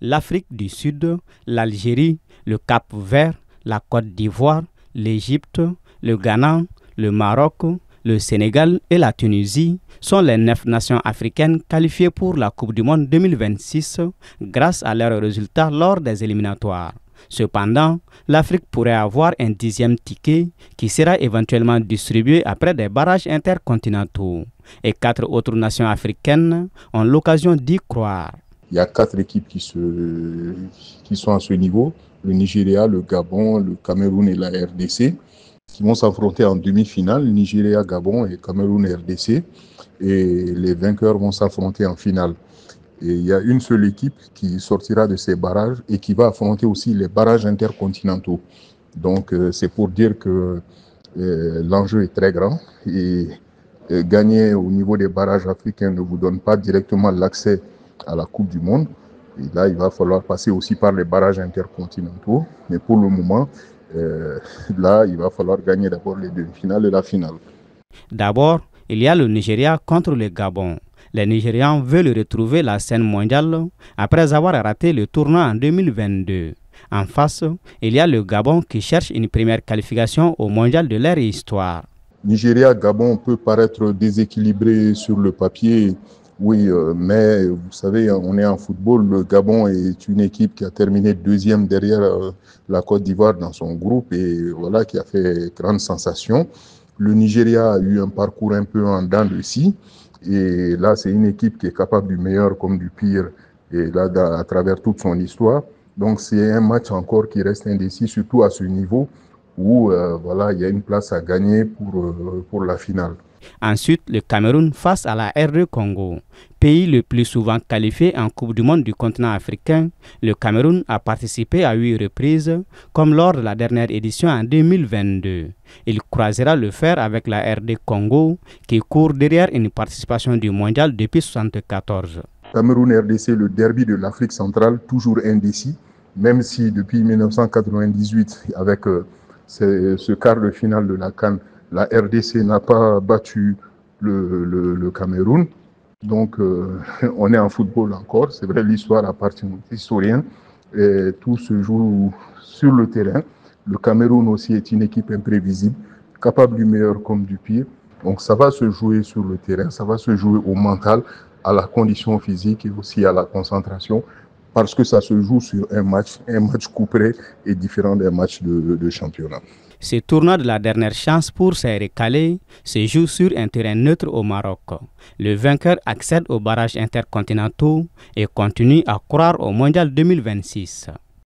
l'Afrique du Sud, l'Algérie, le Cap-Vert, la Côte d'Ivoire, l'Égypte, le Ghana, le Maroc, le Sénégal et la Tunisie sont les 9 nations africaines qualifiées pour la Coupe du Monde 2026 grâce à leurs résultats lors des éliminatoires. Cependant, l'Afrique pourrait avoir un 10e ticket qui sera éventuellement distribué après des barrages intercontinentaux. Et 4 autres nations africaines ont l'occasion d'y croire. Il y a 4 équipes qui sont à ce niveau, le Nigeria, le Gabon, le Cameroun et la RDC, qui vont s'affronter en demi-finale, Nigeria, Gabon et Cameroun et RDC, et les vainqueurs vont s'affronter en finale. Et il y a une seule équipe qui sortira de ces barrages et qui va affronter aussi les barrages intercontinentaux. Donc c'est pour dire que l'enjeu est très grand et gagner au niveau des barrages africains ne vous donne pas directement l'accès à la Coupe du Monde. Et là, il va falloir passer aussi par les barrages intercontinentaux. Mais pour le moment, là, il va falloir gagner d'abord les demi-finales et la finale. D'abord, il y a le Nigeria contre le Gabon. Les Nigérians veulent retrouver la scène mondiale après avoir raté le tournoi en 2022. En face, il y a le Gabon qui cherche une première qualification au mondial de leur histoire. Nigeria-Gabon peut paraître déséquilibré sur le papier, oui, mais vous savez, on est en football. Le Gabon est une équipe qui a terminé 2e derrière la Côte d'Ivoire dans son groupe et voilà, qui a fait grande sensation. Le Nigeria a eu un parcours un peu en dents de scie. Et là, c'est une équipe qui est capable du meilleur comme du pire, et là, à travers toute son histoire. Donc, c'est un match encore qui reste indécis, surtout à ce niveau où voilà, il y a une place à gagner pour la finale. Ensuite, le Cameroun face à la RD Congo. Pays le plus souvent qualifié en Coupe du Monde du continent africain, le Cameroun a participé à 8 reprises, comme lors de la dernière édition en 2022. Il croisera le fer avec la RD Congo, qui court derrière une participation du mondial depuis 1974. Cameroun-RDC, le derby de l'Afrique centrale, toujours indécis, même si depuis 1998, avec ce quart de finale de la CAN, la RDC n'a pas battu le Cameroun. Donc, on est en football encore. C'est vrai, l'histoire appartient aux historiens. Et tout se joue sur le terrain. Le Cameroun aussi est une équipe imprévisible, capable du meilleur comme du pire. Donc, ça va se jouer sur le terrain, ça va se jouer au mental, à la condition physique et aussi à la concentration, parce que ça se joue sur un match couperé et différent des matchs de championnat. Ce tournoi de la dernière chance pour ces recalés se joue sur un terrain neutre au Maroc. Le vainqueur accède aux barrages intercontinentaux et continue à croire au Mondial 2026.